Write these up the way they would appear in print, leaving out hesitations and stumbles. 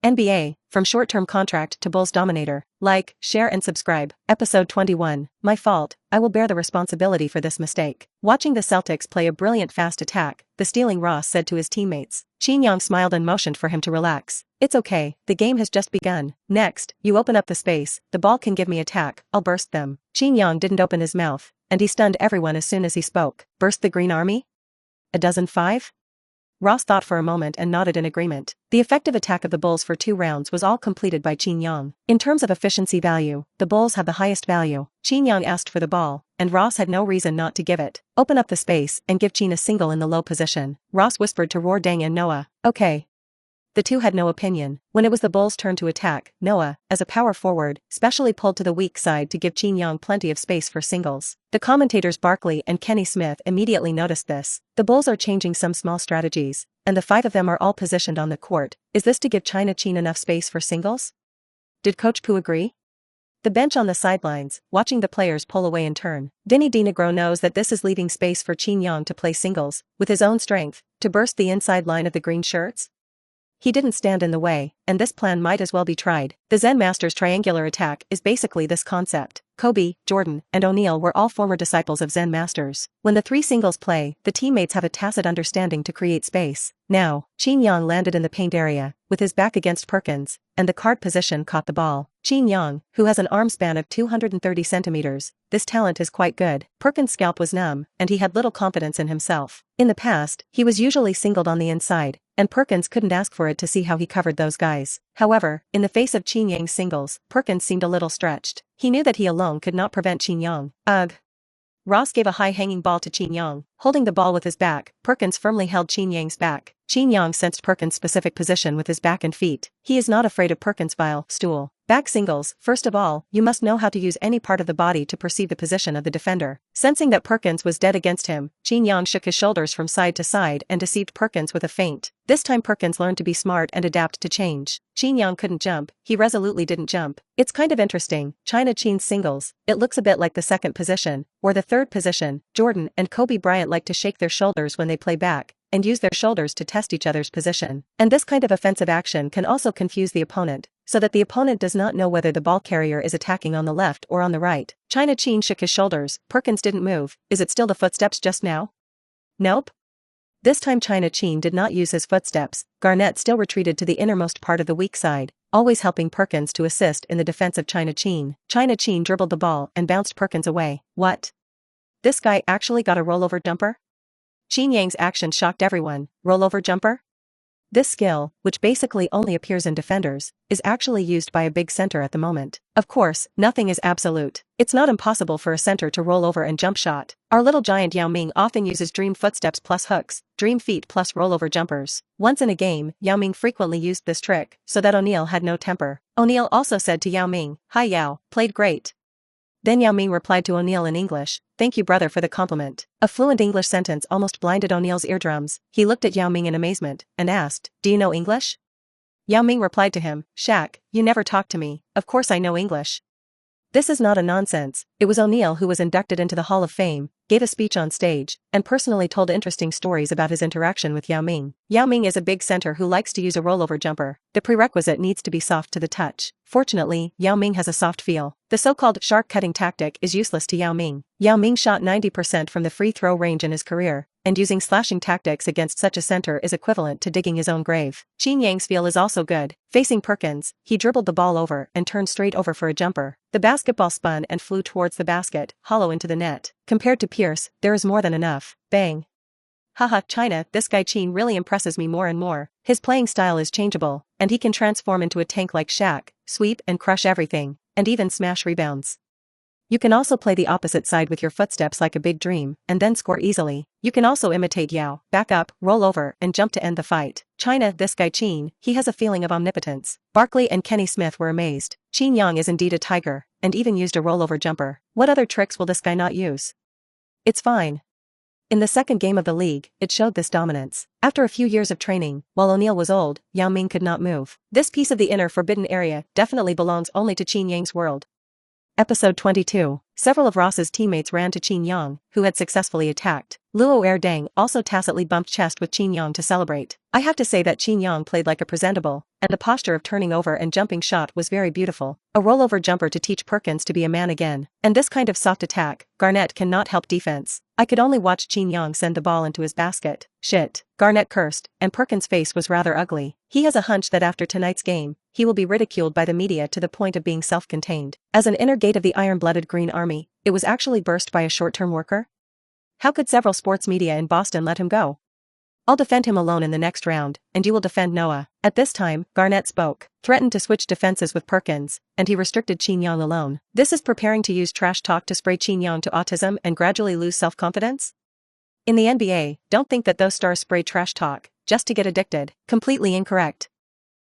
NBA, from short-term contract to Bulls Dominator. Like, share and subscribe. Episode 21. My fault, I will bear the responsibility for this mistake. Watching the Celtics play a brilliant fast attack, the stealing Ross said to his teammates. Qin Yang smiled and motioned for him to relax. It's okay, the game has just begun. Next, you open up the space, the ball can give me attack, I'll burst them. Qin Yang didn't open his mouth, and he stunned everyone as soon as he spoke. Burst the Green Army? A dozen five? Ross thought for a moment and nodded in agreement. The effective attack of the Bulls for 2 rounds was all completed by Qin Yang. In terms of efficiency value, the Bulls have the highest value. Qin Yang asked for the ball, and Ross had no reason not to give it. Open up the space and give Qin a single in the low position. Ross whispered to Roar Deng and Noah. Okay. The two had no opinion. When it was the Bulls' turn to attack, Noah, as a power forward, specially pulled to the weak side to give Qin Yang plenty of space for singles. The commentators Barkley and Kenny Smith immediately noticed this. The Bulls are changing some small strategies, and the 5 of them are all positioned on the court. Is this to give China Qin enough space for singles? Did Coach Pu agree? The bench on the sidelines, watching the players pull away in turn. Denny DiNegro knows that this is leaving space for Qin Yang to play singles, with his own strength, to burst the inside line of the green shirts. He didn't stand in the way, and this plan might as well be tried. The Zen Masters triangular attack is basically this concept. Kobe, Jordan, and O'Neal were all former disciples of Zen Masters. When the 3 singles play, the teammates have a tacit understanding to create space. Now, Qin Yang landed in the paint area, with his back against Perkins, and the guard position caught the ball. Qin Yang, who has an arm span of 230 centimeters, this talent is quite good. Perkins' scalp was numb, and he had little confidence in himself. In the past, he was usually singled on the inside, and Perkins couldn't ask for it to see how he covered those guys. However, in the face of Qin Yang's singles, Perkins seemed a little stretched. He knew that he alone could not prevent Qin Yang. Ugh. Ross gave a high-hanging ball to Qin Yang. Holding the ball with his back, Perkins firmly held Qin Yang's back. Qin Yang sensed Perkins' specific position with his back and feet. He is not afraid of Perkins' vile stool. Back singles, first of all, you must know how to use any part of the body to perceive the position of the defender. Sensing that Perkins was dead against him, Qin Yang shook his shoulders from side to side and deceived Perkins with a feint. This time Perkins learned to be smart and adapt to change. Qin Yang couldn't jump, he resolutely didn't jump. It's kind of interesting, China Qin's singles, it looks a bit like the second position, or the third position. Jordan and Kobe Bryant like to shake their shoulders when they play back, and use their shoulders to test each other's position. And this kind of offensive action can also confuse the opponent, so that the opponent does not know whether the ball carrier is attacking on the left or on the right. China Qin shook his shoulders, Perkins didn't move. Is it still the footsteps just now? Nope. This time China Qin did not use his footsteps. Garnett still retreated to the innermost part of the weak side, always helping Perkins to assist in the defense of China Qin. China Qin dribbled the ball and bounced Perkins away. What? This guy actually got a rollover jumper? Qin Yang's action shocked everyone. Rollover jumper? This skill, which basically only appears in defenders, is actually used by a big center at the moment. Of course, nothing is absolute. It's not impossible for a center to roll over and jump shot. Our little giant Yao Ming often uses dream footsteps plus hooks, dream feet plus rollover jumpers. Once in a game, Yao Ming frequently used this trick, so that O'Neal had no temper. O'Neal also said to Yao Ming, "Hi Yao, played great." Then Yao Ming replied to O'Neal in English, "Thank you brother for the compliment." A fluent English sentence almost blinded O'Neal's eardrums. He looked at Yao Ming in amazement, and asked, "Do you know English?" Yao Ming replied to him, "Shaq, you never talk to me, of course I know English." This is not a nonsense. It was O'Neal who was inducted into the Hall of Fame, gave a speech on stage, and personally told interesting stories about his interaction with Yao Ming. Yao Ming is a big center who likes to use a rollover jumper. The prerequisite needs to be soft to the touch. Fortunately, Yao Ming has a soft feel. The so-called shark cutting tactic is useless to Yao Ming. Yao Ming shot 90% from the free throw range in his career, and using slashing tactics against such a center is equivalent to digging his own grave. Qin Yang's feel is also good. Facing Perkins, he dribbled the ball over and turned straight over for a jumper. The basketball spun and flew towards the basket, hollow into the net. Compared to Pierce, there is more than enough. Bang. Haha, China, this guy Qin really impresses me more and more. His playing style is changeable, and he can transform into a tank like Shaq, sweep and crush everything, and even smash rebounds. You can also play the opposite side with your footsteps like a big dream, and then score easily. You can also imitate Yao, back up, roll over, and jump to end the fight. China, this guy Qin, he has a feeling of omnipotence. Barkley and Kenny Smith were amazed. Qin Yang is indeed a tiger, and even used a rollover jumper. What other tricks will this guy not use? It's fine. In the second game of the league, it showed this dominance. After a few years of training, while O'Neal was old, Yao Ming could not move. This piece of the inner forbidden area definitely belongs only to Qin Yang's world. Episode 22. Several of Ross's teammates ran to Qin Yang, who had successfully attacked. Luo Erdang also tacitly bumped chest with Qin Yang to celebrate. I have to say that Qin Yang played like a presentable, and the posture of turning over and jumping shot was very beautiful. A rollover jumper to teach Perkins to be a man again. And this kind of soft attack, Garnett cannot help defense. I could only watch Qin Yang send the ball into his basket. Shit. Garnett cursed, and Perkins' face was rather ugly. He has a hunch that after tonight's game, he will be ridiculed by the media to the point of being self-contained. As an inner gate of the iron-blooded Green Army, it was actually burst by a short-term worker? How could several sports media in Boston let him go? I'll defend him alone in the next round, and you will defend Noah. At this time, Garnett spoke, threatened to switch defenses with Perkins, and he restricted Qin Yang alone. This is preparing to use trash talk to spray Qin Yang to autism and gradually lose self-confidence? In the NBA, don't think that those stars spray trash talk just to get addicted. Completely incorrect.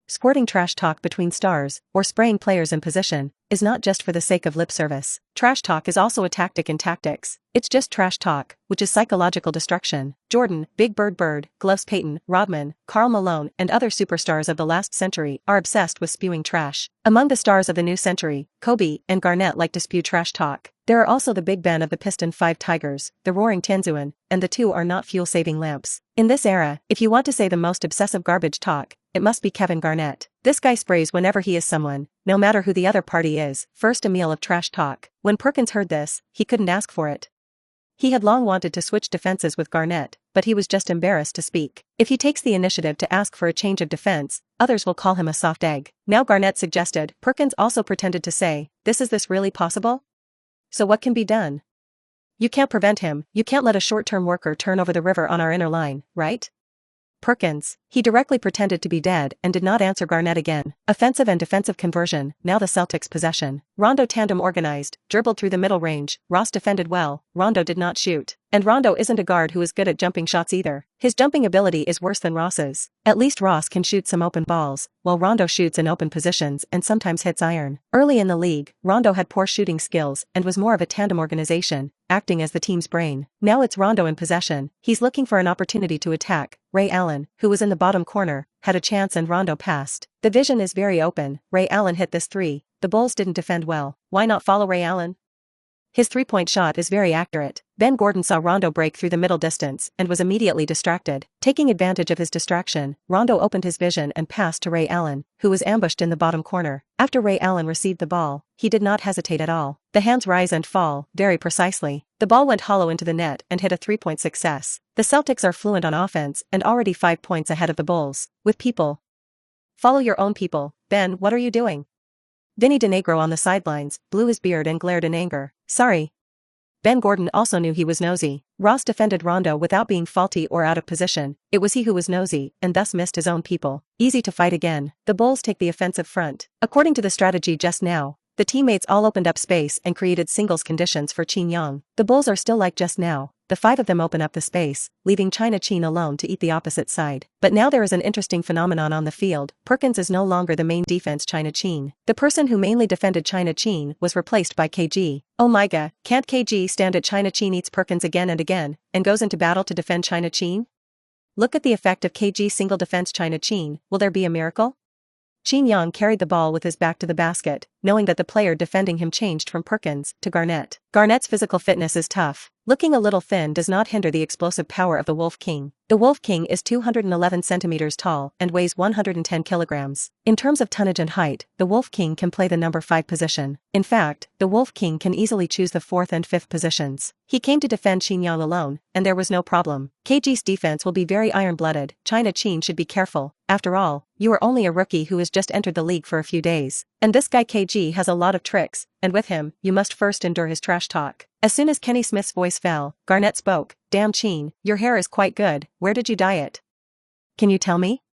Squirting trash talk between stars, or spraying players in position, is not just for the sake of lip service. Trash talk is also a tactic in tactics. It's just trash talk, which is psychological destruction. Jordan, Big Bird, Gloves Payton, Rodman, Karl Malone, and other superstars of the last century are obsessed with spewing trash. Among the stars of the new century, Kobe and Garnett like to spew trash talk. There are also the Big Ben of the Piston 5 Tigers, the Roaring Tianzuan, and the two are not fuel-saving lamps. In this era, if you want to say the most obsessive garbage talk, it must be Kevin Garnett. This guy sprays whenever he is someone, no matter who the other party is. First a meal of trash talk. When Perkins heard this, he couldn't ask for it. He had long wanted to switch defenses with Garnett, but he was just embarrassed to speak. If he takes the initiative to ask for a change of defense, others will call him a soft egg. Now Garnett suggested. Perkins also pretended to say, Is this really possible? So what can be done? You can't prevent him. You can't let a short-term worker turn over the river on our inner line, right? Perkins. He directly pretended to be dead and did not answer Garnett again. Offensive and defensive conversion, now the Celtics' possession. Rondo tandem organized, dribbled through the middle range. Ross defended well. Rondo did not shoot. And Rondo isn't a guard who is good at jumping shots either. His jumping ability is worse than Ross's. At least Ross can shoot some open balls, while Rondo shoots in open positions and sometimes hits iron. Early in the league, Rondo had poor shooting skills and was more of a tandem organization, acting as the team's brain. Now it's Rondo in possession. He's looking for an opportunity to attack. Ray Allen, who was in the bottom corner, had a chance and Rondo passed. The vision is very open. Ray Allen hit this three. The Bulls didn't defend well. Why not follow Ray Allen? His three-point shot is very accurate. Ben Gordon saw Rondo break through the middle distance and was immediately distracted. Taking advantage of his distraction, Rondo opened his vision and passed to Ray Allen, who was ambushed in the bottom corner. After Ray Allen received the ball, he did not hesitate at all. The hands rise and fall, very precisely. The ball went hollow into the net and hit a three-point success. The Celtics are fluent on offense and already 5 points ahead of the Bulls. With people. Follow your own people. Ben, what are you doing? Vinny DeNegro on the sidelines, blew his beard and glared in anger. Sorry. Ben Gordon also knew he was nosy. Ross defended Rondo without being faulty or out of position. It was he who was nosy and thus missed his own people. Easy to fight again. The Bulls take the offensive front. According to the strategy just now, the teammates all opened up space and created singles conditions for Qin Yang. The Bulls are still like just now. The 5 of them open up the space, leaving China Qin alone to eat the opposite side. But now there is an interesting phenomenon on the field. Perkins is no longer the main defense China Qin. The person who mainly defended China Qin was replaced by KG. Oh my god, can't KG stand it? China Qin eats Perkins again and goes into battle to defend China Qin? Look at the effect of KG single defense China Qin. Will there be a miracle? Qin Yang carried the ball with his back to the basket, knowing that the player defending him changed from Perkins to Garnett. Garnett's physical fitness is tough. Looking a little thin does not hinder the explosive power of the Wolf King. The Wolf King is 211 centimeters tall and weighs 110 kilograms. In terms of tonnage and height, the Wolf King can play the number 5 position. In fact, the Wolf King can easily choose the 4th and 5th positions. He came to defend Qin Yang alone, and there was no problem. KG's defense will be very iron-blooded. China Qin should be careful. After all, you are only a rookie who has just entered the league for a few days. And this guy KG has a lot of tricks, and with him, you must first endure his trash talk. As soon as Kenny Smith's voice fell, Garnett spoke. Damn Qin, your hair is quite good. Where did you dye it? Can you tell me?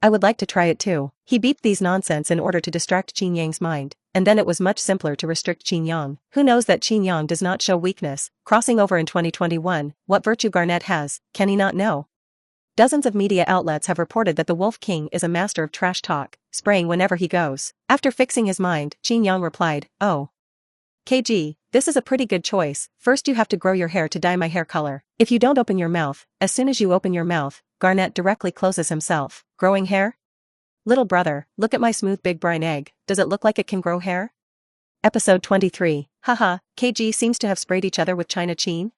I would like to try it too. He beeped these nonsense in order to distract Qin Yang's mind, and then it was much simpler to restrict Qin Yang. Who knows that Qin Yang does not show weakness, crossing over in 2021, what virtue Garnett has, can he not know? Dozens of media outlets have reported that the Wolf King is a master of trash talk, spraying whenever he goes. After fixing his mind, Qin Yang replied, Oh. KG, this is a pretty good choice. First you have to grow your hair to dye my hair color. If you don't open your mouth, as soon as you open your mouth, Garnett directly closes himself. Growing hair? Little brother, look at my smooth big brine egg. Does it look like it can grow hair? Episode 23. Haha, KG seems to have sprayed each other with China Qin?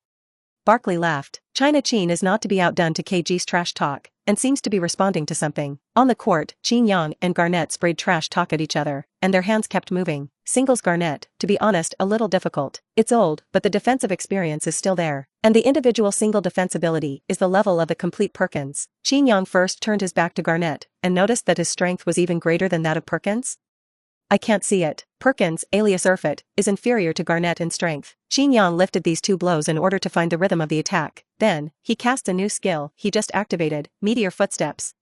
Barkley laughed. China Qin is not to be outdone to KG's trash talk, and seems to be responding to something. On the court, Qin Yang and Garnett sprayed trash talk at each other, and their hands kept moving. Singles Garnett, to be honest, a little difficult. It's old, but the defensive experience is still there. And the individual single defensibility is the level of the complete Perkins. Qin Yang first turned his back to Garnett, and noticed that his strength was even greater than that of Perkins. I can't see it. Perkins, alias Urfit, is inferior to Garnett in strength. Qin Yang lifted these two blows in order to find the rhythm of the attack. Then, he cast a new skill he just activated, Meteor Footsteps.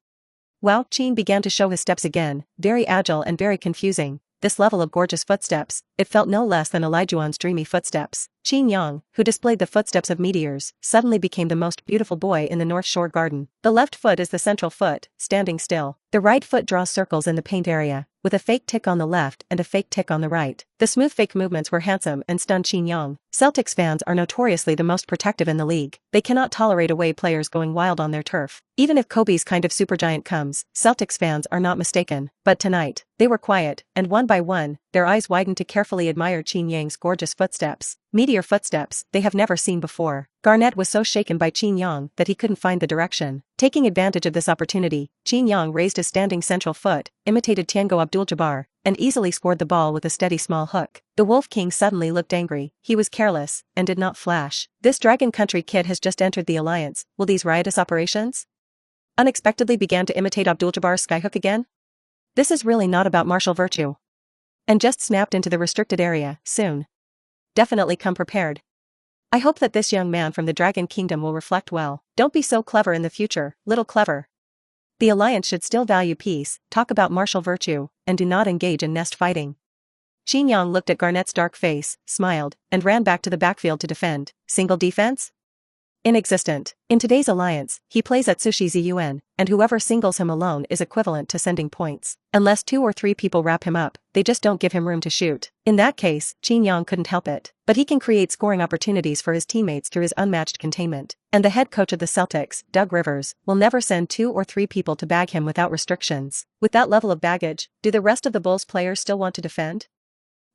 Well, Qin began to show his steps again, very agile and very confusing. This level of gorgeous footsteps, it felt no less than Elijuan's dreamy footsteps. Qin Yang, who displayed the footsteps of meteors, suddenly became the most beautiful boy in the North Shore garden. The left foot is the central foot, standing still. The right foot draws circles in the paint area, with a fake tick on the left and a fake tick on the right. The smooth fake movements were handsome and stunned Qin Yang. Celtics fans are notoriously the most protective in the league. They cannot tolerate away players going wild on their turf. Even if Kobe's kind of supergiant comes, Celtics fans are not mistaken. But tonight, they were quiet, and one by one, their eyes widened to carefully admire Qin Yang's gorgeous footsteps. Meteor footsteps they have never seen before. Garnett was so shaken by Qin Yang that he couldn't find the direction. Taking advantage of this opportunity, Qin Yang raised his standing central foot, imitated Tiango Abdul-Jabbar, and easily scored the ball with a steady small hook. The Wolf King suddenly looked angry. He was careless, and did not flash. This Dragon Country kid has just entered the alliance. Will these riotous operations? Unexpectedly began to imitate Abdul-Jabbar's skyhook again? This is really not about martial virtue. And just snapped into the restricted area, soon. Definitely come prepared. I hope that this young man from the Dragon Kingdom will reflect well. Don't be so clever in the future, little clever. The alliance should still value peace, talk about martial virtue, and do not engage in nest fighting. Qin Yang looked at Garnett's dark face, smiled, and ran back to the backfield to defend. Single defense? Inexistent. In today's alliance, he plays Atsushi Zun, and whoever singles him alone is equivalent to sending points. Unless 2 or 3 people wrap him up, they just don't give him room to shoot. In that case, Qin Yang couldn't help it. But he can create scoring opportunities for his teammates through his unmatched containment. And the head coach of the Celtics, Doug Rivers, will never send 2 or 3 people to bag him without restrictions. With that level of baggage, do the rest of the Bulls players still want to defend?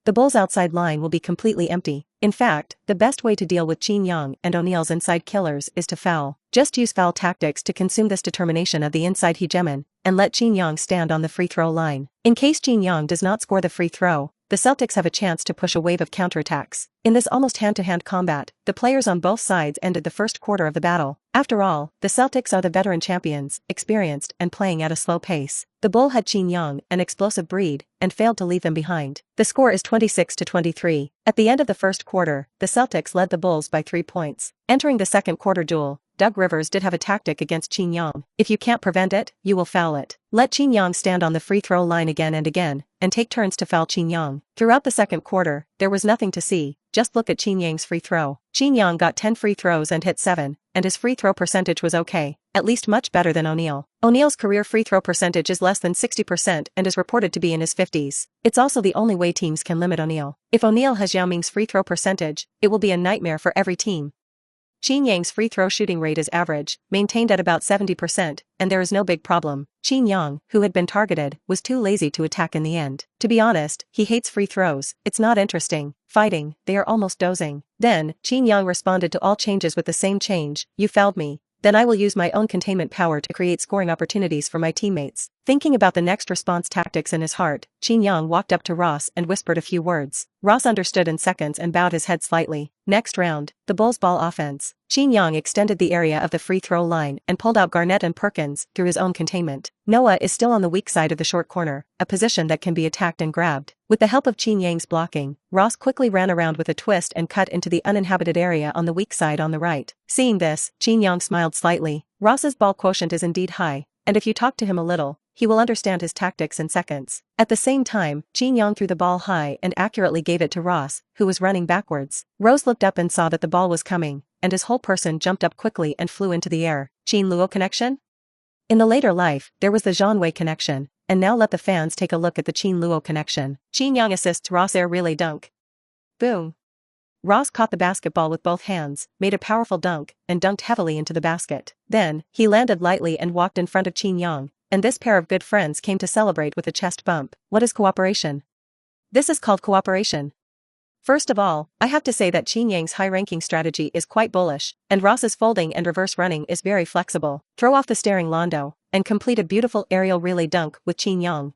The Bulls' outside line will be completely empty. In fact, the best way to deal with Qin Yang and O'Neal's inside killers is to foul. Just use foul tactics to consume this determination of the inside hegemon, and let Qin Yang stand on the free throw line. In case Qin Yang does not score the free throw, the Celtics have a chance to push a wave of counterattacks. In this almost hand-to-hand combat, the players on both sides ended the first quarter of the battle. After all, the Celtics are the veteran champions, experienced and playing at a slow pace. The Bull had Qin Yang, an explosive breed, and failed to leave them behind. The score is 26-23. At the end of the first quarter, the Celtics led the Bulls by 3 points. Entering the second quarter duel, Doug Rivers did have a tactic against Qin Yang. If you can't prevent it, you will foul it. Let Qin Yang stand on the free throw line again, and take turns to foul Qin Yang. Throughout the second quarter, there was nothing to see. Just look at Qin Yang's free throw. Qin Yang got 10 free throws and hit 7, and his free throw percentage was okay, at least much better than O'Neal. O'Neal's career free throw percentage is less than 60% and is reported to be in his 50s. It's also the only way teams can limit O'Neal. If O'Neal has Yao Ming's free throw percentage, it will be a nightmare for every team. Qin Yang's free throw shooting rate is average, maintained at about 70%, and there is no big problem. Qin Yang, who had been targeted, was too lazy to attack in the end. To be honest, he hates free throws. It's not interesting. Fighting, they are almost dozing. Then, Qin Yang responded to all changes with the same change. You fouled me. Then I will use my own containment power to create scoring opportunities for my teammates. Thinking about the next response tactics in his heart, Qin Yang walked up to Ross and whispered a few words. Ross understood in seconds and bowed his head slightly. Next round, the Bulls' ball offense. Qin Yang extended the area of the free throw line and pulled out Garnett and Perkins through his own containment. Noah is still on the weak side of the short corner, a position that can be attacked and grabbed. With the help of Qin Yang's blocking, Ross quickly ran around with a twist and cut into the uninhabited area on the weak side on the right. Seeing this, Qin Yang smiled slightly. Ross's ball quotient is indeed high, and if you talk to him a little, he will understand his tactics in seconds. At the same time, Qin Yang threw the ball high and accurately gave it to Ross, who was running backwards. Rose looked up and saw that the ball was coming, and his whole person jumped up quickly and flew into the air. Qin Luo connection? In the later life, there was the Zhang Wei connection, and now let the fans take a look at the Qin Luo connection. Qin Yang assists Ross air relay dunk. Boom. Ross caught the basketball with both hands, made a powerful dunk, and dunked heavily into the basket. Then, he landed lightly and walked in front of Qin Yang, and this pair of good friends came to celebrate with a chest bump. What is cooperation? This is called cooperation. First of all, I have to say that Qin Yang's high-ranking strategy is quite bullish, and Ross's folding and reverse running is very flexible. Throw off the staring Londo, and complete a beautiful aerial relay dunk with Qin Yang.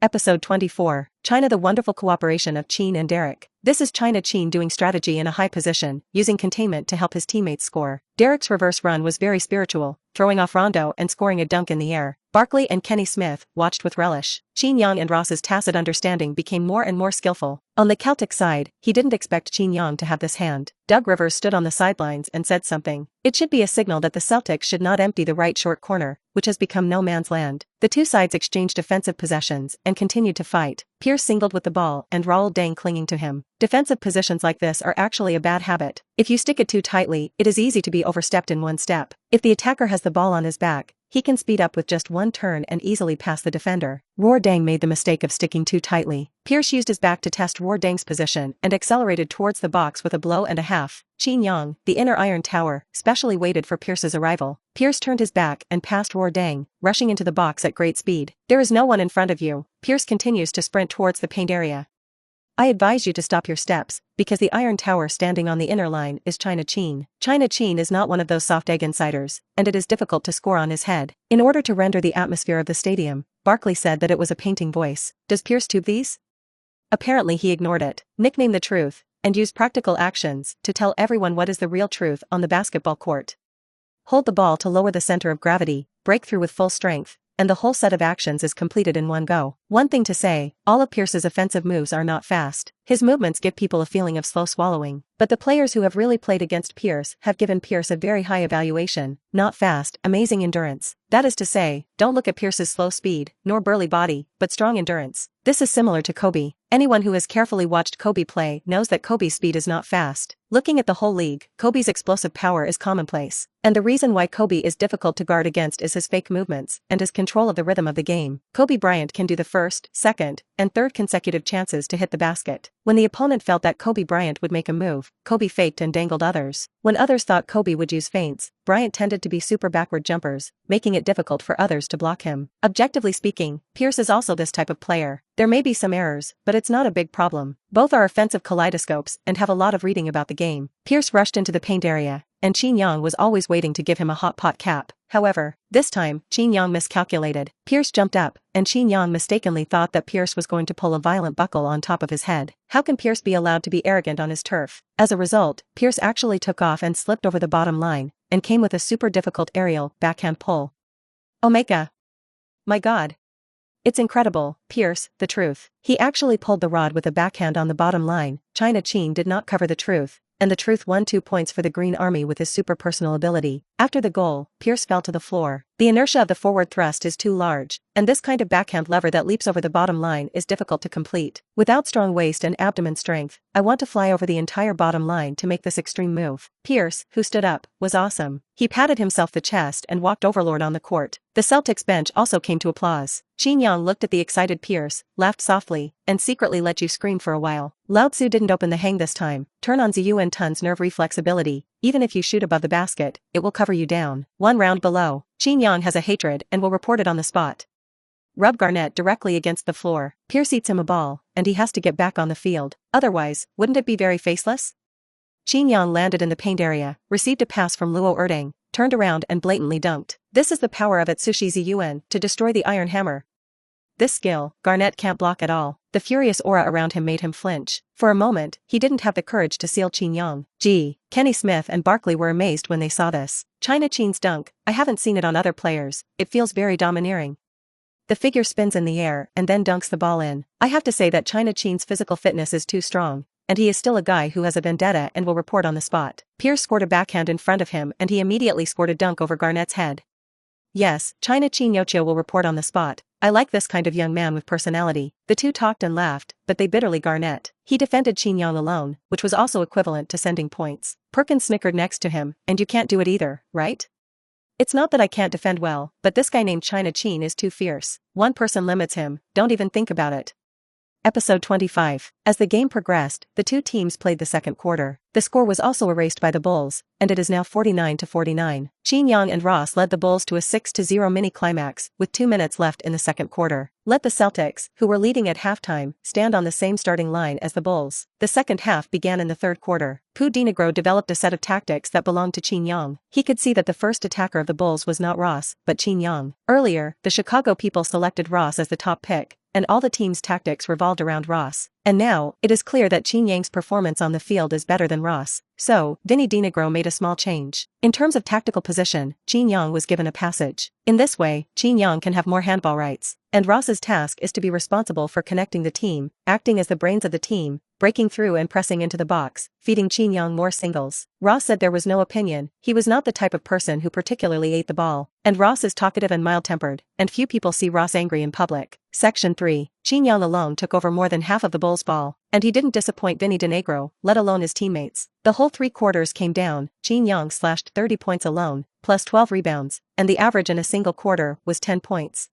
Episode 24, China. The wonderful cooperation of Qin and Derrick. This is China. Qin doing strategy in a high position, using containment to help his teammates score. Derrick's reverse run was very spiritual, throwing off Rondo and scoring a dunk in the air. Barkley and Kenny Smith watched with relish. Qin Yang and Ross's tacit understanding became more and more skillful. On the Celtic side, he didn't expect Qin Yang to have this hand. Doug Rivers stood on the sidelines and said something. It should be a signal that the Celtics should not empty the right short corner, which has become no man's land. The two sides exchanged defensive possessions and continued to fight. Pierce singled with the ball and Raul Deng clinging to him. Defensive positions like this are actually a bad habit. If you stick it too tightly, it is easy to be overstepped in one step. If the attacker has the ball on his back, he can speed up with just one turn and easily pass the defender. Raul Deng made the mistake of sticking too tightly. Pierce used his back to test Raul Deng's position and accelerated towards the box with a blow and a half. Qin Yang, the inner iron tower, specially waited for Pierce's arrival. Pierce turned his back and passed Raul Deng, rushing into the box at great speed. There is no one in front of you. Pierce continues to sprint towards the paint area. I advise you to stop your steps, because the iron tower standing on the inner line is China Qin. China Qin is not one of those soft egg insiders, and it is difficult to score on his head. In order to render the atmosphere of the stadium, Barkley said that it was a painting voice. Does Pierce tube these? Apparently he ignored it, nicknamed the truth, and used practical actions to tell everyone what is the real truth on the basketball court. Hold the ball to lower the center of gravity, break through with full strength, and the whole set of actions is completed in one go. One thing to say, all of Pierce's offensive moves are not fast. His movements give people a feeling of slow swallowing. But the players who have really played against Pierce have given Pierce a very high evaluation. Not fast, amazing endurance. That is to say, don't look at Pierce's slow speed, nor burly body, but strong endurance. This is similar to Kobe. Anyone who has carefully watched Kobe play knows that Kobe's speed is not fast. Looking at the whole league, Kobe's explosive power is commonplace. And the reason why Kobe is difficult to guard against is his fake movements and his control of the rhythm of the game. Kobe Bryant can do the first, second, and third consecutive chances to hit the basket. When the opponent felt that Kobe Bryant would make a move, Kobe faked and dangled others. When others thought Kobe would use feints, Bryant tended to be super backward jumpers, making it difficult for others to block him. Objectively speaking, Pierce is also this type of player. There may be some errors, but it's not a big problem. Both are offensive kaleidoscopes and have a lot of reading about the game. Pierce rushed into the paint area, and Qin Yang was always waiting to give him a hot pot cap. However, this time, Qin Yang miscalculated. Pierce jumped up, and Qin Yang mistakenly thought that Pierce was going to pull a violent buckle on top of his head. How can Pierce be allowed to be arrogant on his turf? As a result, Pierce actually took off and slipped over the bottom line, and came with a super difficult aerial backhand pull. Omega! My God! It's incredible, Pierce, the truth. He actually pulled the rod with a backhand on the bottom line. China Qin did not cover the truth, and the truth won 2 points for the Green Army with his super personal ability. After the goal, Pierce fell to the floor. The inertia of the forward thrust is too large, and this kind of backhand lever that leaps over the bottom line is difficult to complete. Without strong waist and abdomen strength, I want to fly over the entire bottom line to make this extreme move. Pierce, who stood up, was awesome. He patted himself the chest and walked overlord on the court. The Celtics bench also came to applause. Qin Yang looked at the excited Pierce, laughed softly, and secretly let you scream for a while. Lao Tzu didn't open the hang this time. Turn on Ziyuan Tun's nerve reflex ability. Even if you shoot above the basket, it will cover you down. 1 round below. Qin Yang has a hatred and will report it on the spot. Rub Garnett directly against the floor. Pierce eats him a ball, and he has to get back on the field. Otherwise, wouldn't it be very faceless? Qin Yang landed in the paint area, received a pass from Luo Erding, turned around and blatantly dunked. This is the power of Atsushi Ziyuan to destroy the Iron Hammer. This skill, Garnett can't block at all. The furious aura around him made him flinch. For a moment, he didn't have the courage to seal Qin Yang. Gee, Kenny Smith and Barkley were amazed when they saw this. China Qin's dunk, I haven't seen it on other players, it feels very domineering. The figure spins in the air and then dunks the ball in. I have to say that China Qin's physical fitness is too strong, and he is still a guy who has a vendetta and will report on the spot. Pierce scored a backhand in front of him and he immediately scored a dunk over Garnett's head. Yes, China Qin Yochio will report on the spot. I like this kind of young man with personality. The two talked and laughed, but they bitterly Garnett. He defended Qin Yang alone, which was also equivalent to sending points. Perkins snickered next to him, and you can't do it either, right? It's not that I can't defend well, but this guy named China Qin is too fierce. One person limits him, don't even think about it. Episode 25. As the game progressed, the two teams played the second quarter. The score was also erased by the Bulls, and it is now 49-49. Qin Yang and Ross led the Bulls to a 6-0 mini-climax, with 2 minutes left in the second quarter. Let the Celtics, who were leading at halftime, stand on the same starting line as the Bulls. The second half began in the third quarter. Dominator developed a set of tactics that belonged to Qin Yang. He could see that the first attacker of the Bulls was not Ross, but Qin Yang. Earlier, the Chicago people selected Ross as the top pick, and all the team's tactics revolved around Ross. And now, it is clear that Qin Yang's performance on the field is better than Ross. So, Dominator made a small change. In terms of tactical position, Qin Yang was given a passage. In this way, Qin Yang can have more handball rights. And Ross's task is to be responsible for connecting the team, acting as the brains of the team, breaking through and pressing into the box, feeding Qin Yang more singles. Ross said there was no opinion. He was not the type of person who particularly ate the ball. And Ross is talkative and mild-tempered, and few people see Ross angry in public. Section 3. Qin Yang alone took over more than half of the Bulls' ball, and he didn't disappoint Dominator, let alone his teammates. The whole 3 quarters came down. Qin Yang slashed 30 points alone, plus 12 rebounds, and the average in a single quarter was 10 points.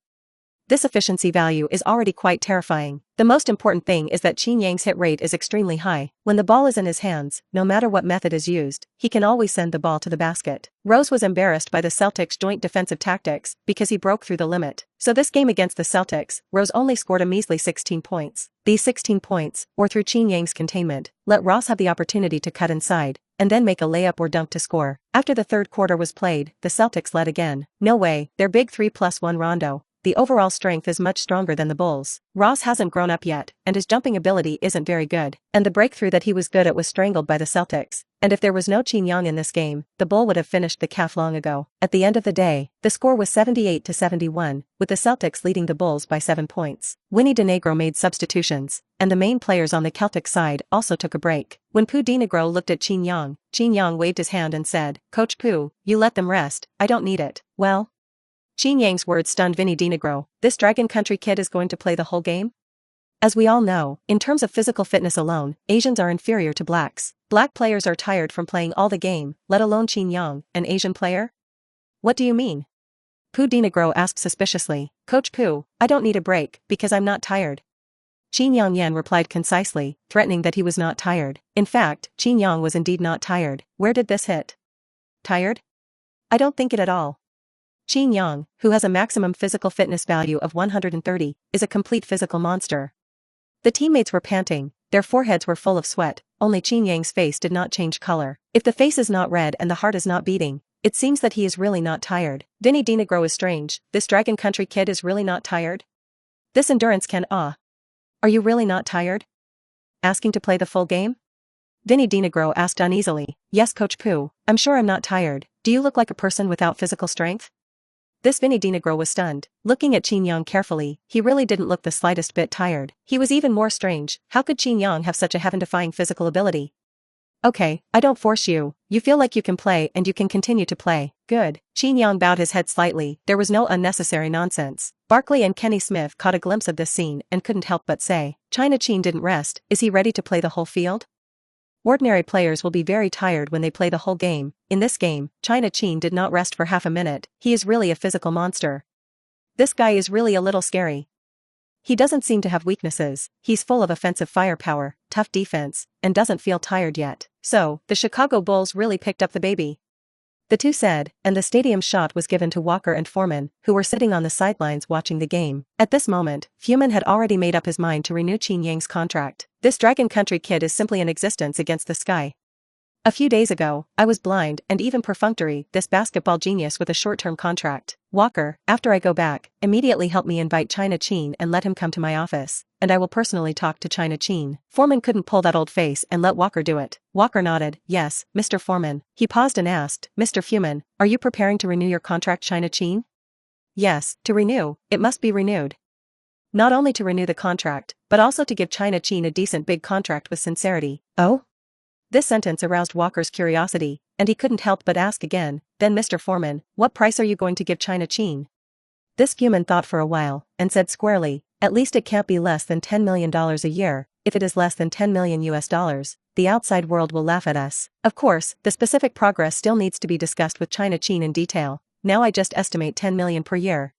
This efficiency value is already quite terrifying. The most important thing is that Qin Yang's hit rate is extremely high. When the ball is in his hands, no matter what method is used, he can always send the ball to the basket. Rose was embarrassed by the Celtics' joint defensive tactics because he broke through the limit. So this game against the Celtics, Rose only scored a measly 16 points. These 16 points, or through Qin Yang's containment, let Ross have the opportunity to cut inside, and then make a layup or dunk to score. After the third quarter was played, the Celtics led again. No way, their big 3+1 rondo. The overall strength is much stronger than the Bulls. Ross hasn't grown up yet, and his jumping ability isn't very good. And the breakthrough that he was good at was strangled by the Celtics. And if there was no Qin Yang in this game, the Bull would have finished the calf long ago. At the end of the day, the score was 78-71, with the Celtics leading the Bulls by 7 points. Dominator made substitutions, and the main players on the Celtic side also took a break. When Dominator looked at Qin Yang waved his hand and said, "Coach Pooh, you let them rest, I don't need it." Well, Qin Yang's words stunned Dominator. This Dragon Country kid is going to play the whole game? As we all know, in terms of physical fitness alone, Asians are inferior to blacks. Black players are tired from playing all the game, let alone Qin Yang, an Asian player? What do you mean? Dominator asked suspiciously. Coach Pooh, I don't need a break, because I'm not tired. Qin Yang replied concisely, threatening that he was not tired. In fact, Qin Yang was indeed not tired. Where did this hit? Tired? I don't think it at all. Qin Yang, who has a maximum physical fitness value of 130, is a complete physical monster. The teammates were panting, their foreheads were full of sweat, only Qin Yang's face did not change color. If the face is not red and the heart is not beating, it seems that he is really not tired. Dominator is strange. This Dragon Country kid is really not tired? This endurance can Are you really not tired? Asking to play the full game? Dominator asked uneasily. Yes, Coach Pooh, I'm sure I'm not tired. Do you look like a person without physical strength? This Dominator was stunned. Looking at Qin Yang carefully, he really didn't look the slightest bit tired. He was even more strange. How could Qin Yang have such a heaven-defying physical ability? Okay, I don't force you. You feel like you can play and you can continue to play. Good. Qin Yang bowed his head slightly. There was no unnecessary nonsense. Barkley and Kenny Smith caught a glimpse of this scene and couldn't help but say, China Qin didn't rest. Is he ready to play the whole field? Ordinary players will be very tired when they play the whole game. In this game, China Qin did not rest for half a minute. He is really a physical monster. This guy is really a little scary. He doesn't seem to have weaknesses. He's full of offensive firepower, tough defense, and doesn't feel tired yet. So, the Chicago Bulls really picked up the baby. The two said, and the stadium shot was given to Walker and Foreman, who were sitting on the sidelines watching the game. At this moment, Foreman had already made up his mind to renew Qin Yang's contract. This Dragon Country kid is simply an existence against the sky. A few days ago, I was blind and even perfunctory, this basketball genius with a short-term contract. Walker, after I go back, immediately help me invite China Qin and let him come to my office, and I will personally talk to China Qin. Foreman couldn't pull that old face and let Walker do it. Walker nodded. Yes, Mr. Foreman. He paused and asked, Mr. Foreman, are you preparing to renew your contract, China Qin? Yes, to renew, it must be renewed. Not only to renew the contract, but also to give China Qin a decent big contract with sincerity. Oh? This sentence aroused Walker's curiosity, and he couldn't help but ask again, then Mr. Foreman, what price are you going to give China Qin? This Foreman thought for a while, and said squarely, at least it can't be less than $10 million a year. If it is less than 10 million US dollars, the outside world will laugh at us. Of course, the specific progress still needs to be discussed with China Qin in detail. Now I just estimate 10 million per year.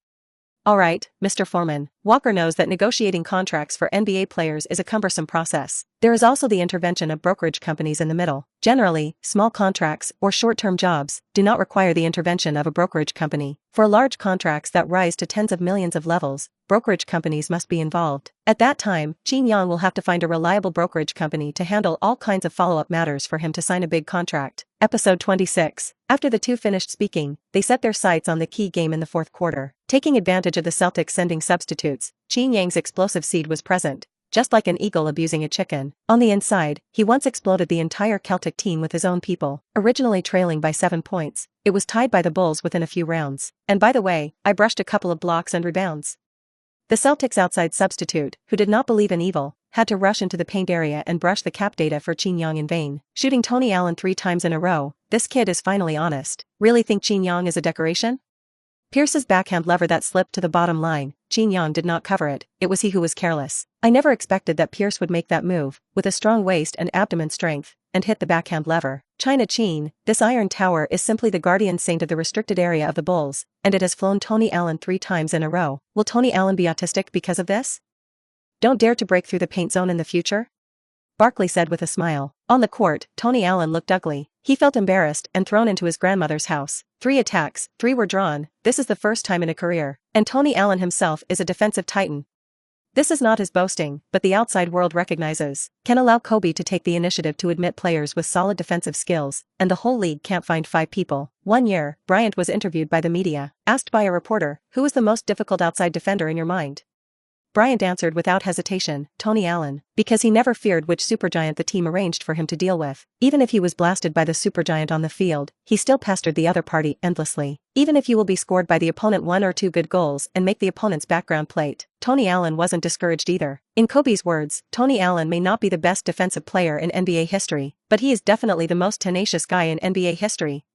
Alright, Mr. Foreman. Walker knows that negotiating contracts for NBA players is a cumbersome process. There is also the intervention of brokerage companies in the middle. Generally, small contracts or short-term jobs do not require the intervention of a brokerage company. For large contracts that rise to tens of millions of levels, brokerage companies must be involved. At that time, Qin Yang will have to find a reliable brokerage company to handle all kinds of follow-up matters for him to sign a big contract. Episode 26. After the two finished speaking, they set their sights on the key game in the fourth quarter. Taking advantage of the Celtics sending substitutes, Qin Yang's explosive seed was present. Just like an eagle abusing a chicken. On the inside, he once exploded the entire Celtic team with his own people. Originally trailing by 7 points, it was tied by the Bulls within a few rounds. And by the way, I brushed a couple of blocks and rebounds. The Celtics' outside substitute, who did not believe in evil, had to rush into the paint area and brush the cap data for Qin Yang in vain. Shooting Tony Allen 3 times in a row, this kid is finally honest. Really think Qin Yang is a decoration? Pierce's backhand lever that slipped to the bottom line, Qin Yang did not cover it, it was he who was careless. I never expected that Pierce would make that move, with a strong waist and abdomen strength, and hit the backhand lever. China Qin, this iron tower is simply the guardian saint of the restricted area of the Bulls, and it has flown Tony Allen 3 times in a row. Will Tony Allen be autistic because of this? Don't dare to break through the paint zone in the future? Barkley said with a smile. On the court, Tony Allen looked ugly. He felt embarrassed and thrown into his grandmother's house. 3 attacks, 3 were drawn, this is the first time in a career. And Tony Allen himself is a defensive titan. This is not his boasting, but the outside world recognizes. Can allow Kobe to take the initiative to admit players with solid defensive skills, and the whole league can't find 5 people. One year, Bryant was interviewed by the media. Asked by a reporter, who is the most difficult outside defender in your mind? Bryant answered without hesitation, Tony Allen, because he never feared which supergiant the team arranged for him to deal with. Even if he was blasted by the supergiant on the field, he still pestered the other party endlessly. Even if you will be scored by the opponent 1 or 2 good goals and make the opponent's background plate, Tony Allen wasn't discouraged either. In Kobe's words, Tony Allen may not be the best defensive player in NBA history, but he is definitely the most tenacious guy in NBA history.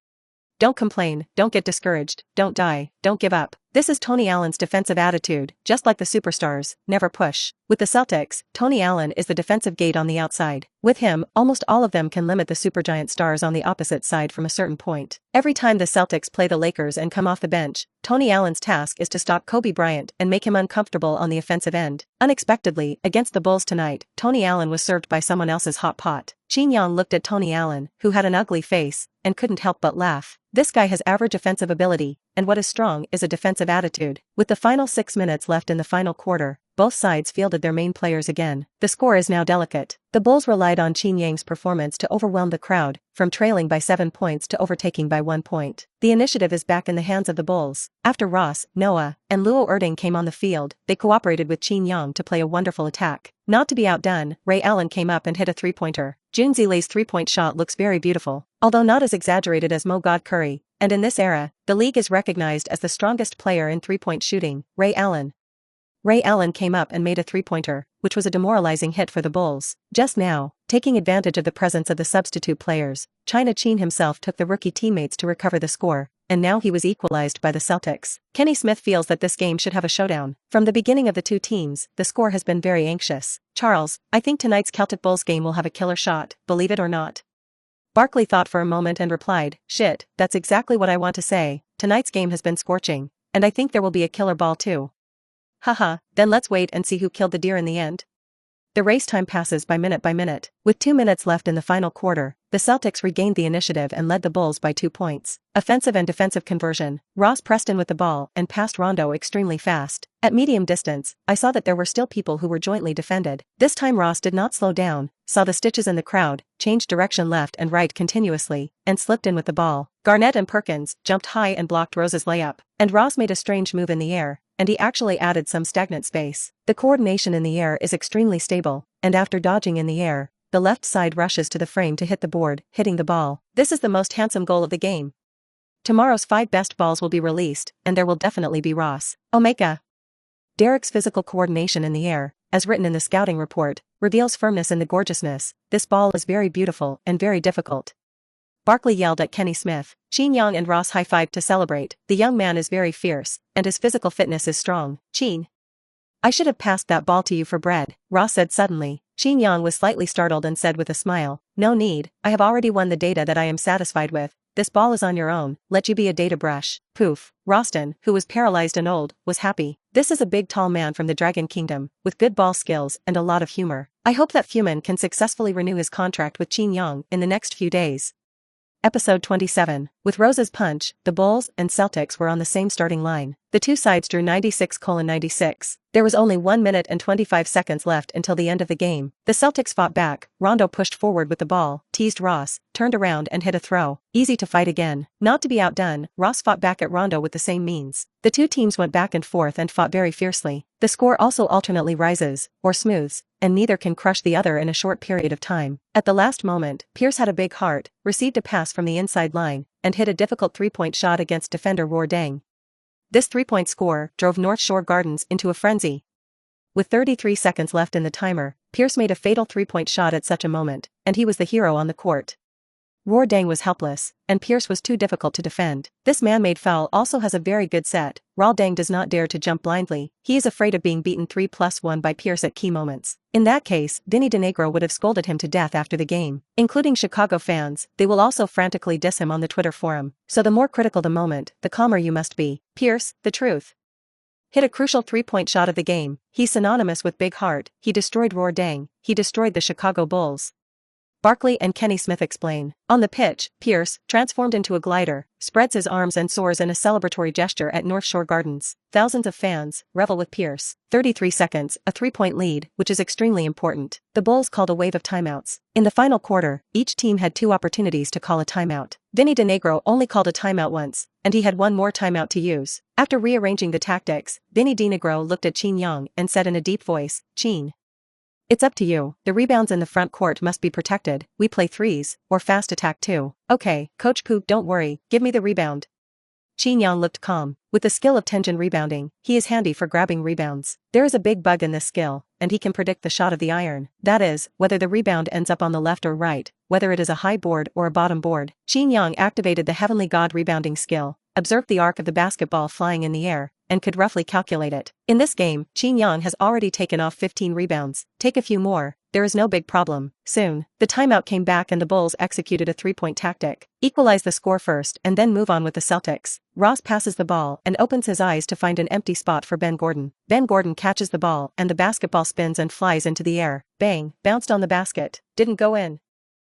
Don't complain, don't get discouraged, don't die, don't give up. This is Tony Allen's defensive attitude, just like the superstars, never push. With the Celtics, Tony Allen is the defensive gate on the outside. With him, almost all of them can limit the supergiant stars on the opposite side from a certain point. Every time the Celtics play the Lakers and come off the bench, Tony Allen's task is to stop Kobe Bryant and make him uncomfortable on the offensive end. Unexpectedly, against the Bulls tonight, Tony Allen was served by someone else's hot pot. Qin Yang looked at Tony Allen, who had an ugly face, and couldn't help but laugh. This guy has average offensive ability, and what is strong is a defensive attitude. With the final 6 minutes left in the final quarter, both sides fielded their main players again. The score is now delicate. The Bulls relied on Qin Yang's performance to overwhelm the crowd, from trailing by 7 points to overtaking by 1 point. The initiative is back in the hands of the Bulls. After Ross, Noah, and Luo Erding came on the field, they cooperated with Qin Yang to play a wonderful attack. Not to be outdone, Ray Allen came up and hit a 3-pointer. Jun Zilei's 3-point shot looks very beautiful, although not as exaggerated as Mo God Curry, and in this era, the league is recognized as the strongest player in 3-point shooting, Ray Allen. Ray Allen came up and made a 3-pointer, which was a demoralizing hit for the Bulls. Just now, taking advantage of the presence of the substitute players, China Qin himself took the rookie teammates to recover the score, and now he was equalized by the Celtics. Kenny Smith feels that this game should have a showdown. From the beginning of the two teams, the score has been very anxious. Charles, I think tonight's Celtic Bulls game will have a killer shot, believe it or not. Barkley thought for a moment and replied, shit, that's exactly what I want to say. Tonight's game has been scorching, and I think there will be a killer ball too. Haha, then let's wait and see who killed the deer in the end. The race time passes by minute. With 2 minutes left in the final quarter, the Celtics regained the initiative and led the Bulls by 2 points. Offensive and defensive conversion. Ross pressed in with the ball and passed Rondo extremely fast. At medium distance, I saw that there were still people who were jointly defended. This time Ross did not slow down, saw the stitches in the crowd, changed direction left and right continuously, and slipped in with the ball. Garnett and Perkins jumped high and blocked Rose's layup, and Ross made a strange move in the air, and he actually added some stagnant space. The coordination in the air is extremely stable, and after dodging in the air, the left side rushes to the frame to hit the board, hitting the ball. This is the most handsome goal of the game. Tomorrow's 5 best balls will be released, and there will definitely be Ross. Omega. Derrick's physical coordination in the air, as written in the scouting report, reveals firmness in the gorgeousness. This ball is very beautiful and very difficult. Barkley yelled at Kenny Smith. Qin Yang and Ross high-fived to celebrate. The young man is very fierce, and his physical fitness is strong. Qin. I should have passed that ball to you for bread, Ross said suddenly. Qin Yang was slightly startled and said with a smile, no need, I have already won the data that I am satisfied with. this ball is on your own, let you be a data brush. Poof. Roston, who was paralyzed and old, was happy. This is a big tall man from the Dragon Kingdom, with good ball skills and a lot of humor. I hope that Fumin can successfully renew his contract with Qin Yang in the next few days. Episode 27. With Rose's punch, the Bulls and Celtics were on the same starting line. The two sides drew 96:96. There was only 1 minute and 25 seconds left until the end of the game. The Celtics fought back. Rondo pushed forward with the ball, teased Ross, turned around and hit a throw. Easy to fight again. Not to be outdone, Ross fought back at Rondo with the same means. The two teams went back and forth and fought very fiercely. The score also alternately rises, or smooths, and neither can crush the other in a short period of time. At the last moment, Pierce had a big heart, received a pass from the inside line, and hit a difficult three-point shot against defender Roar Dang. This three-point score drove North Shore Gardens into a frenzy. With 33 seconds left in the timer, Pierce made a fatal three-point shot at such a moment, and he was the hero on the court. Roar Dang was helpless, and Pierce was too difficult to defend. This man-made foul also has a very good set. Roar Dang does not dare to jump blindly. He is afraid of being beaten 3+1 by Pierce at key moments. In that case, Vinny DeNegro would have scolded him to death after the game. Including Chicago fans, they will also frantically diss him on the Twitter forum. So the more critical the moment, the calmer you must be. Pierce, the truth. Hit a crucial three-point shot of the game. He's synonymous with big heart. He destroyed Roar Dang. He destroyed the Chicago Bulls. Barkley and Kenny Smith explain. On the pitch, Pierce, transformed into a glider, spreads his arms and soars in a celebratory gesture at North Shore Gardens. Thousands of fans revel with Pierce. 33 seconds, a three-point lead, which is extremely important. The Bulls called a wave of timeouts. In the final quarter, each team had 2 opportunities to call a timeout. Vinny DeNegro only called a timeout once, and he had 1 more timeout to use. After rearranging the tactics, Vinny DeNegro looked at Qin Yang and said in a deep voice, "Qin, it's up to you. The rebounds in the front court must be protected. We play threes, or fast attack too." "Okay, Coach Poop, don't worry, give me the rebound." Qin Yang looked calm. With the skill of Tenjin rebounding, he is handy for grabbing rebounds. There is a big bug in this skill, and he can predict the shot of the iron. That is, whether the rebound ends up on the left or right, whether it is a high board or a bottom board. Qin Yang activated the Heavenly God rebounding skill, observed the arc of the basketball flying in the air, and could roughly calculate it. In this game, Qin Yang has already taken off 15 rebounds. Take a few more, there is no big problem. Soon, the timeout came back and the Bulls executed a three-point tactic. Equalize the score first and then move on with the Celtics. Ross passes the ball and opens his eyes to find an empty spot for Ben Gordon. Ben Gordon catches the ball and the basketball spins and flies into the air. Bang, bounced on the basket. Didn't go in.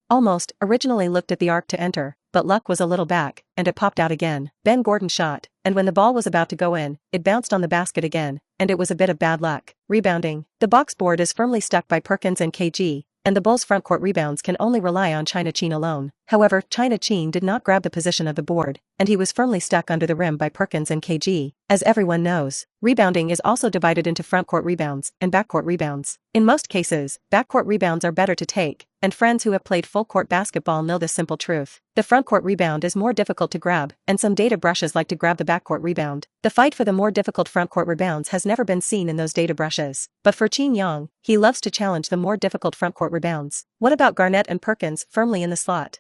Almost, originally looked at the arc to enter, but luck was a little back, and it popped out again. Ben Gordon shot, and when the ball was about to go in, it bounced on the basket again, and it was a bit of bad luck. Rebounding. The box board is firmly stuck by Perkins and KG, and the Bulls' frontcourt rebounds can only rely on China Qin alone. However, China Qin did not grab the position of the board, and he was firmly stuck under the rim by Perkins and KG. As everyone knows, rebounding is also divided into frontcourt rebounds and backcourt rebounds. In most cases, backcourt rebounds are better to take, and friends who have played full-court basketball know this simple truth. The frontcourt rebound is more difficult to grab, and some data brushes like to grab the backcourt rebound. The fight for the more difficult frontcourt rebounds has never been seen in those data brushes. But for Qin Yang, he loves to challenge the more difficult frontcourt rebounds. What about Garnett and Perkins firmly in the slot?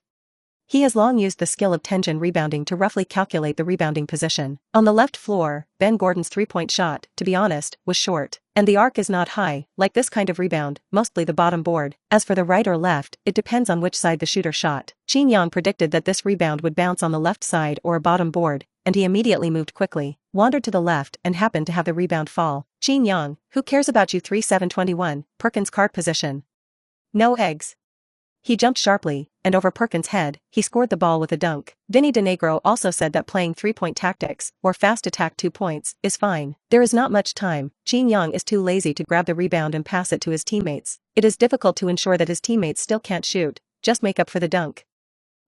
He has long used the skill of Tenjin rebounding to roughly calculate the rebounding position. On the left floor, Ben Gordon's three-point shot, to be honest, was short, and the arc is not high, like this kind of rebound, mostly the bottom board. As for the right or left, it depends on which side the shooter shot. Qin Yang predicted that this rebound would bounce on the left side or a bottom board, and he immediately moved quickly, wandered to the left and happened to have the rebound fall. Qin Yang, who cares about you 3-7-21, Perkins card position. No eggs. He jumped sharply, and over Perkins' head, he scored the ball with a dunk. Vinny DeNegro also said that playing three-point tactics, or fast attack 2 points, is fine. There is not much time. Qin Yang is too lazy to grab the rebound and pass it to his teammates. It is difficult to ensure that his teammates still can't shoot, just make up for the dunk.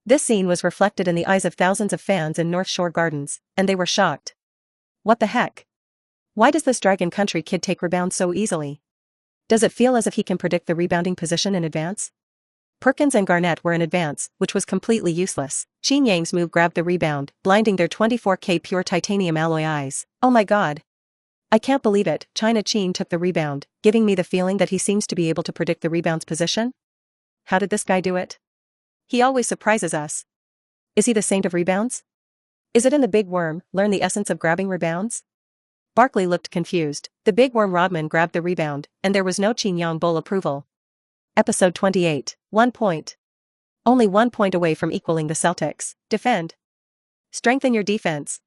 This scene was reflected in the eyes of thousands of fans in North Shore Gardens, and they were shocked. What the heck? Why does this Dragon Country kid take rebounds so easily? Does it feel as if he can predict the rebounding position in advance? Perkins and Garnett were in advance, which was completely useless. Qin Yang's move grabbed the rebound, blinding their 24K pure titanium alloy eyes. Oh my god. I can't believe it, China Qin took the rebound, giving me the feeling that he seems to be able to predict the rebound's position? How did this guy do it? He always surprises us. Is he the saint of rebounds? Is it in the Big Worm, learn the essence of grabbing rebounds? Barkley looked confused. The Big Worm Rodman grabbed the rebound, and there was no Qin Yang Bull approval. Episode 28. 1 point. only 1 point away from equaling the Celtics. Defend. Strengthen your defense.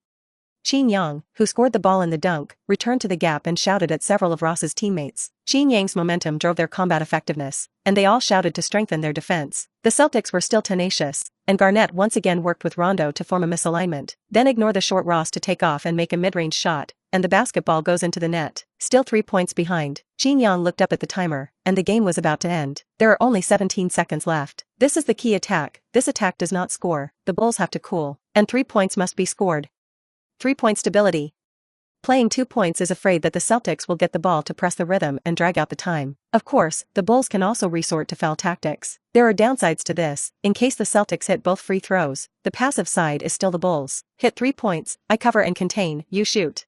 Qin Yang, who scored the ball in the dunk, returned to the gap and shouted at several of Ross's teammates. Qin Yang's momentum drove their combat effectiveness, and they all shouted to strengthen their defense. The Celtics were still tenacious, and Garnett once again worked with Rondo to form a misalignment, then ignore the short Ross to take off and make a mid-range shot, and the basketball goes into the net. Still 3 points behind, Qin Yang looked up at the timer, and the game was about to end. There are only 17 seconds left. This is the key attack. This attack does not score, the Bulls have to cool, and 3 points must be scored. 3-point stability. Playing 2 points is afraid that the Celtics will get the ball to press the rhythm and drag out the time. Of course, the Bulls can also resort to foul tactics. There are downsides to this. In case the Celtics hit both free throws, the passive side is still the Bulls. Hit 3 points, I cover and contain, you shoot.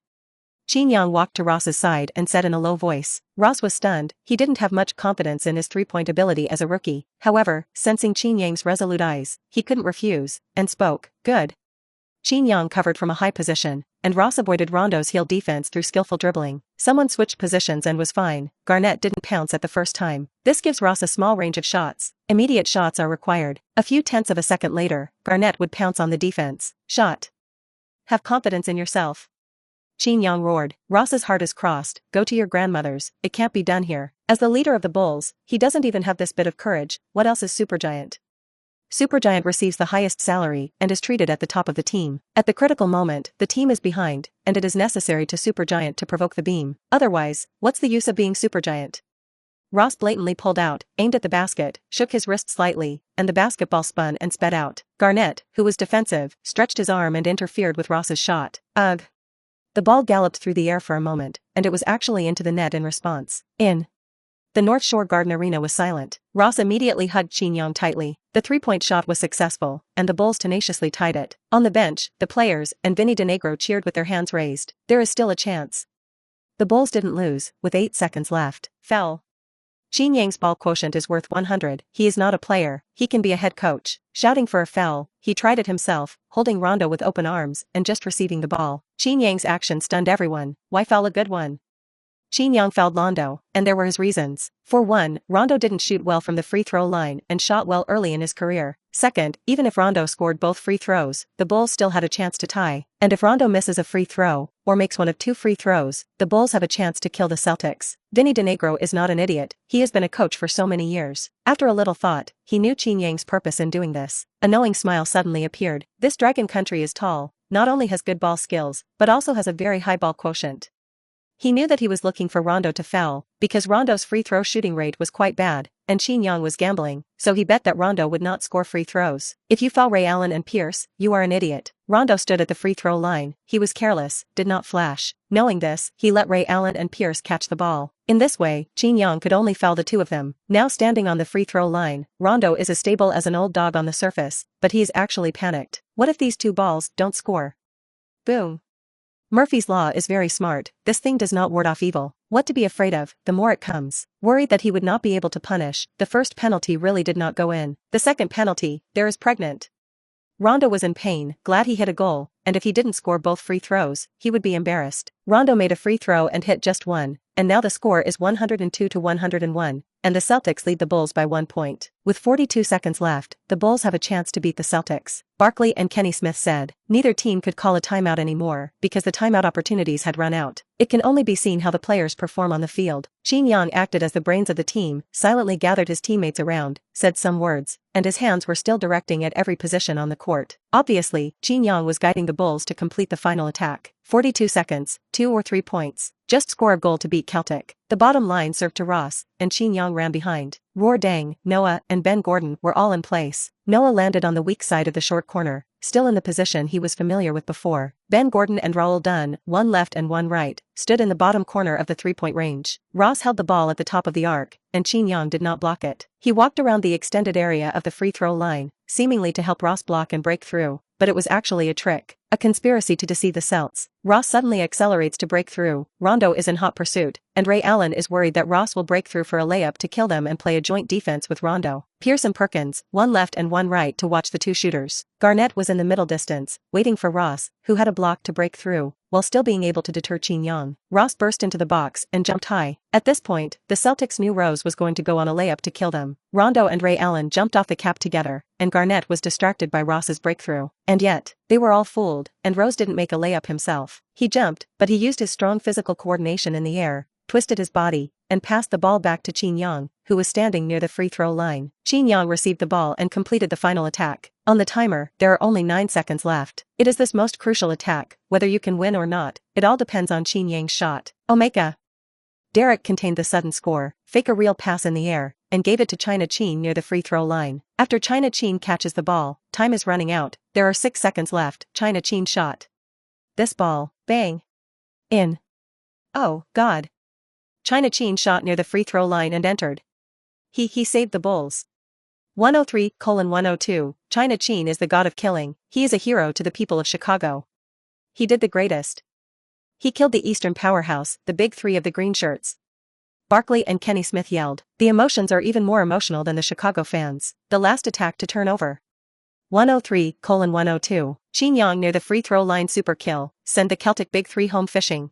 Qin Yang walked to Ross's side and said in a low voice. Ross was stunned. He didn't have much confidence in his 3-point ability as a rookie. However, sensing Qin Yang's resolute eyes, he couldn't refuse, and spoke. Good. Qin Yang covered from a high position, and Ross avoided Rondo's heel defense through skillful dribbling. Someone switched positions and was fine. Garnett didn't pounce at the first time. This gives Ross a small range of shots. Immediate shots are required. A few tenths of a second later, Garnett would pounce on the defense. Shot. Have confidence in yourself. Qin Yang roared. Ross's heart is crossed. Go to your grandmother's. It can't be done here. As the leader of the Bulls, he doesn't even have this bit of courage. What else is Supergiant? Supergiant receives the highest salary and is treated at the top of the team. At the critical moment, the team is behind, and it is necessary to Supergiant to provoke the beam. Otherwise, what's the use of being Supergiant? Ross blatantly pulled out, aimed at the basket, shook his wrist slightly, and the basketball spun and sped out. Garnett, who was defensive, stretched his arm and interfered with Ross's shot. Ugh. The ball galloped through the air for a moment, and it was actually into the net in response. In. The North Shore Garden Arena was silent. Ross immediately hugged Qin Yang tightly. The 3-point shot was successful, and the Bulls tenaciously tied it. On the bench, the players and Vinny DeNegro cheered with their hands raised. There is still a chance. The Bulls didn't lose, with 8 seconds left. Foul. Qin Yang's ball quotient is worth 100. He is not a player, he can be a head coach. Shouting for a foul, he tried it himself, holding Rondo with open arms and just receiving the ball. Qin Yang's action stunned everyone. Why foul a good one? Qin Yang fouled Rondo, and there were his reasons. For one, Rondo didn't shoot well from the free throw line and shot well early in his career. Second, even if Rondo scored both free throws, the Bulls still had a chance to tie. And if Rondo misses a free throw, or makes one of 2 free throws, the Bulls have a chance to kill the Celtics. Vinny DeNegro is not an idiot, he has been a coach for so many years. After a little thought, he knew Qin Yang's purpose in doing this. A knowing smile suddenly appeared. This dragon country is tall, not only has good ball skills, but also has a very high ball quotient. He knew that he was looking for Rondo to foul, because Rondo's free throw shooting rate was quite bad, and Qin Yang was gambling, so he bet that Rondo would not score free throws. If you foul Ray Allen and Pierce, you are an idiot. Rondo stood at the free throw line. He was careless, did not flash. Knowing this, he let Ray Allen and Pierce catch the ball. In this way, Qin Yang could only foul the 2 of them. Now standing on the free throw line, Rondo is as stable as an old dog on the surface, but he is actually panicked. What if these 2 balls don't score? Boom. Murphy's Law is very smart. This thing does not ward off evil. What to be afraid of, the more it comes. Worried that he would not be able to punish, the first penalty really did not go in. The second penalty, there is pregnant. Rondo was in pain, glad he hit a goal, and if he didn't score both free throws, he would be embarrassed. Rondo made a free throw and hit just one, and now the score is 102 to 101, and the Celtics lead the Bulls by 1 point. With 42 seconds left, the Bulls have a chance to beat the Celtics. Barkley and Kenny Smith said. Neither team could call a timeout anymore, because the timeout opportunities had run out. It can only be seen how the players perform on the field. Qin Yang acted as the brains of the team, silently gathered his teammates around, said some words, and his hands were still directing at every position on the court. Obviously, Qin Yang was guiding the Bulls to complete the final attack. 42 seconds, 2 or 3 points. Just score a goal to beat Celtic. The bottom line served to Ross, and Qin Yang ran behind. Roar Dang, Noah, and Ben Gordon were all in place. Noah landed on the weak side of the short corner, still in the position he was familiar with before. Ben Gordon and Raul Dunn, one left and one right, stood in the bottom corner of the 3-point range. Ross held the ball at the top of the arc, and Qin Yang did not block it. He walked around the extended area of the free throw line, seemingly to help Ross block and break through, but it was actually a trick. A conspiracy to deceive the Celts. Ross suddenly accelerates to break through. Rondo is in hot pursuit, and Ray Allen is worried that Ross will break through for a layup to kill them and play a joint defense with Rondo. Pierce and Perkins, one left and one right to watch the two shooters. Garnett was in the middle distance, waiting for Ross, who had a block to break through, while still being able to deter Qin Yang. Ross burst into the box and jumped high. At this point, the Celtics knew Rose was going to go on a layup to kill them. Rondo and Ray Allen jumped off the cap together, and Garnett was distracted by Ross's breakthrough. And yet, they were all fooled, and Rose didn't make a layup himself. He jumped, but he used his strong physical coordination in the air, twisted his body, and passed the ball back to Qin Yang, who was standing near the free throw line. Qin Yang received the ball and completed the final attack. On the timer, there are only 9 seconds left. It is this most crucial attack, whether you can win or not, it all depends on Qin Yang's shot. Omega. Derrick contained the sudden score, fake a real pass in the air, and gave it to China Qin near the free throw line. After China Qin catches the ball, time is running out, there are 6 seconds left, China Qin shot. This ball, bang. In. Oh, God. China Qin shot near the free throw line and entered. He saved the Bulls. 103:102, China Qin is the god of killing, he is a hero to the people of Chicago. He did the greatest. He killed the Eastern powerhouse, the big three of the green shirts. Barkley and Kenny Smith yelled. The emotions are even more emotional than the Chicago fans. The last attack to turn over. 103:102, Qin Yang near the free throw line super kill, send the Celtic big three home fishing.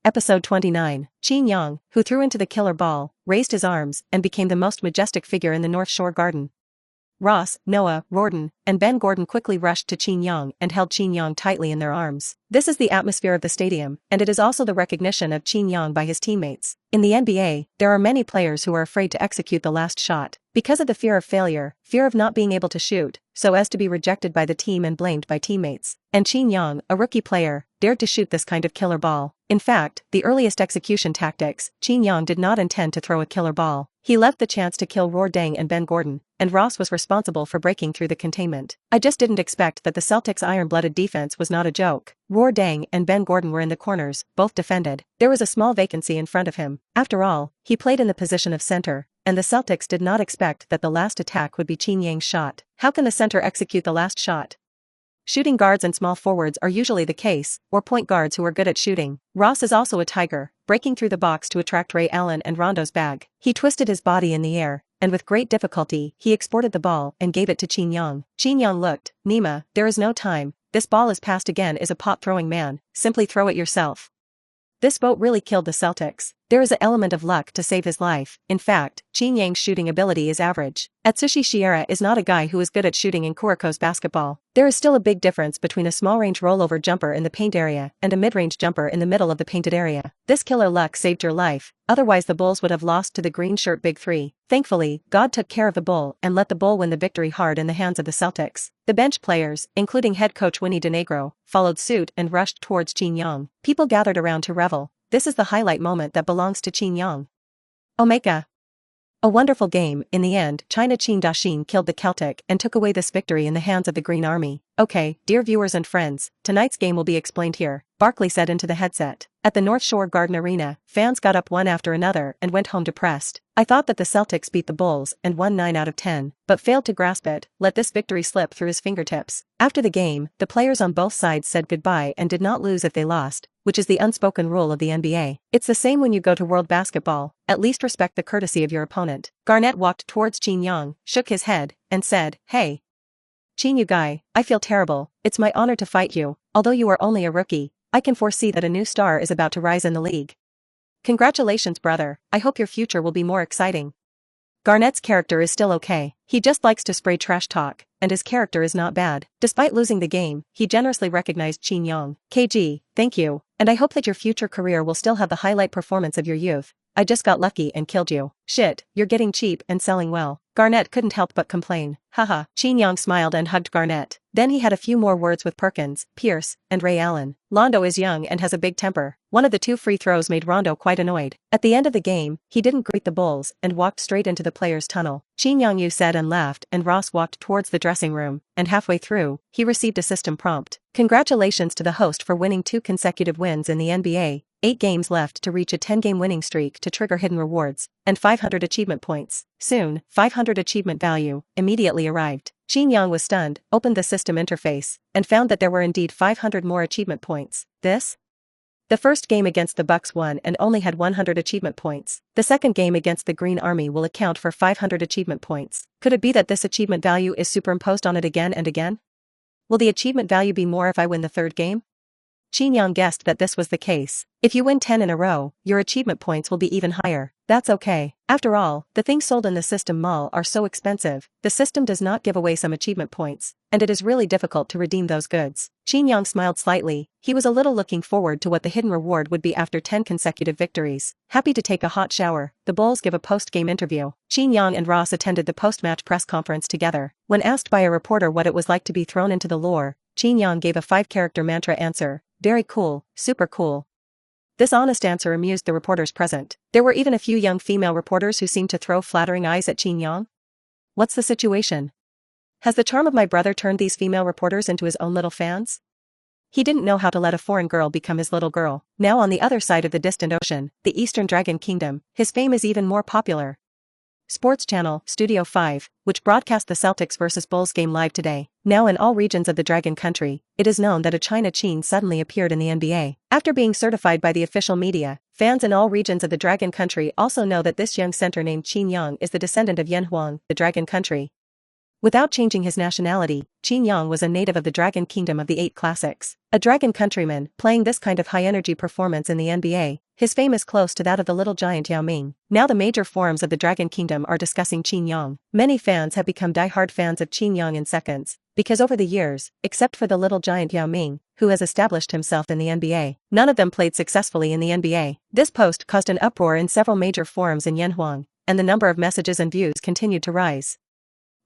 Episode 29, Qin Yang, who threw into the killer ball, raised his arms and became the most majestic figure in the North Shore Garden. Ross, Noah, Rorden, and Ben Gordon quickly rushed to Qin Yang and held Qin Yang tightly in their arms. This is the atmosphere of the stadium, and it is also the recognition of Qin Yang by his teammates. In the NBA, there are many players who are afraid to execute the last shot, because of the fear of failure, fear of not being able to shoot, so as to be rejected by the team and blamed by teammates. And Qin Yang, a rookie player, dared to shoot this kind of killer ball. In fact, the earliest execution tactics, Qin Yang did not intend to throw a killer ball. He left the chance to kill Rorden and Ben Gordon, and Ross was responsible for breaking through the containment. I just didn't expect that the Celtics' iron-blooded defense was not a joke. Rorden and Ben Gordon were in the corners, both defended. There was a small vacancy in front of him. After all, he played in the position of center, and the Celtics did not expect that the last attack would be Qin Yang's shot. How can the center execute the last shot? Shooting guards and small forwards are usually the case, or point guards who are good at shooting. Ross is also a tiger, breaking through the box to attract Ray Allen and Rondo's bag. He twisted his body in the air, and with great difficulty, he exported the ball and gave it to Qin Yang. Qin Yang looked, Nima, there is no time, this ball is passed again is a pot-throwing man, simply throw it yourself. This boat really killed the Celtics. There is an element of luck to save his life. In fact, Qin Yang's shooting ability is average. Atsushi Murasakibara is not a guy who is good at shooting in Kuriko's basketball. There is still a big difference between a small-range rollover jumper in the paint area and a mid-range jumper in the middle of the painted area. This killer luck saved your life, otherwise the Bulls would have lost to the green shirt big three. Thankfully, God took care of the Bull and let the Bull win the victory hard in the hands of the Celtics. The bench players, including head coach Winnie DeNegro, followed suit and rushed towards Qin Yang. People gathered around to revel. This is the highlight moment that belongs to Qin Yang. Omega. A wonderful game. In the end, China Qin Dashin killed the Celtic and took away this victory in the hands of the Green Army. Okay, dear viewers and friends, tonight's game will be explained here, Barkley said into the headset. At the North Shore Garden Arena, fans got up one after another and went home depressed. I thought that the Celtics beat the Bulls and won 9 out of 10, but failed to grasp it, let this victory slip through his fingertips. After the game, the players on both sides said goodbye and did not lose if they lost, which is the unspoken rule of the NBA. It's the same when you go to World Basketball, at least respect the courtesy of your opponent. Garnett walked towards Qin Yang, shook his head, and said, Hey. Qin you guy, I feel terrible, it's my honor to fight you, although you are only a rookie, I can foresee that a new star is about to rise in the league. Congratulations brother, I hope your future will be more exciting. Garnett's character is still okay, he just likes to spray trash talk, and his character is not bad. Despite losing the game, he generously recognized Qin Yang. KG, thank you, and I hope that your future career will still have the highlight performance of your youth. I just got lucky and killed you. Shit, you're getting cheap and selling well. Garnett couldn't help but complain. Haha. Qin Yang smiled and hugged Garnett. Then he had a few more words with Perkins, Pierce, and Ray Allen. Rondo is young and has a big temper. One of the 2 free throws made Rondo quite annoyed. At the end of the game, he didn't greet the Bulls and walked straight into the players' tunnel. Qin Yang said and laughed, and Ross walked towards the dressing room, and halfway through, he received a system prompt. Congratulations to the host for winning 2 consecutive wins in the NBA. 8 games left to reach a 10-game winning streak to trigger hidden rewards, and 500 achievement points. Soon, 500 achievement value immediately arrived. Qin Yang was stunned, opened the system interface, and found that there were indeed 500 more achievement points. This The first game against the Bucks won and only had 100 achievement points. The second game against the Green Army will account for 500 achievement points. Could it be that this achievement value is superimposed on it again and again? Will the achievement value be more if I win the third game? Qin Yang guessed that this was the case. If you win 10 in a row, your achievement points will be even higher. That's okay. After all, the things sold in the system mall are so expensive, the system does not give away some achievement points, and it is really difficult to redeem those goods. Qin Yang smiled slightly, he was a little looking forward to what the hidden reward would be after 10 consecutive victories. Happy to take a hot shower, the Bulls give a post-game interview. Qin Yang and Ross attended the post-match press conference together. When asked by a reporter what it was like to be thrown into the lore, Qin Yang gave a 5-character mantra answer. Very cool, super cool. This honest answer amused the reporters present. There were even a few young female reporters who seemed to throw flattering eyes at Qin Yang. What's the situation? Has the charm of my brother turned these female reporters into his own little fans? He didn't know how to let a foreign girl become his little girl. Now on the other side of the distant ocean, the Eastern Dragon Kingdom, his fame is even more popular. Sports Channel, Studio 5, which broadcast the Celtics vs Bulls game live today. Now in all regions of the Dragon Country, it is known that a China Qin suddenly appeared in the NBA. After being certified by the official media, fans in all regions of the Dragon Country also know that this young center named Qin Yang is the descendant of Yan Huang, the Dragon Country. Without changing his nationality, Qin Yang was a native of the Dragon Kingdom of the 8 Classics. A Dragon countryman, playing this kind of high-energy performance in the NBA, his fame is close to that of the little giant Yao Ming. Now the major forums of the Dragon Kingdom are discussing Qin Yang. Many fans have become die-hard fans of Qin Yang in seconds, because over the years, except for the little giant Yao Ming, who has established himself in the NBA, none of them played successfully in the NBA. This post caused an uproar in several major forums in Yanhuang, and the number of messages and views continued to rise.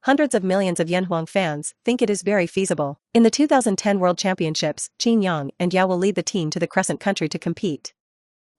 Hundreds of millions of Yanhuang fans think it is very feasible. In the 2010 World Championships, Qin Yang and Yao will lead the team to the Crescent Country to compete.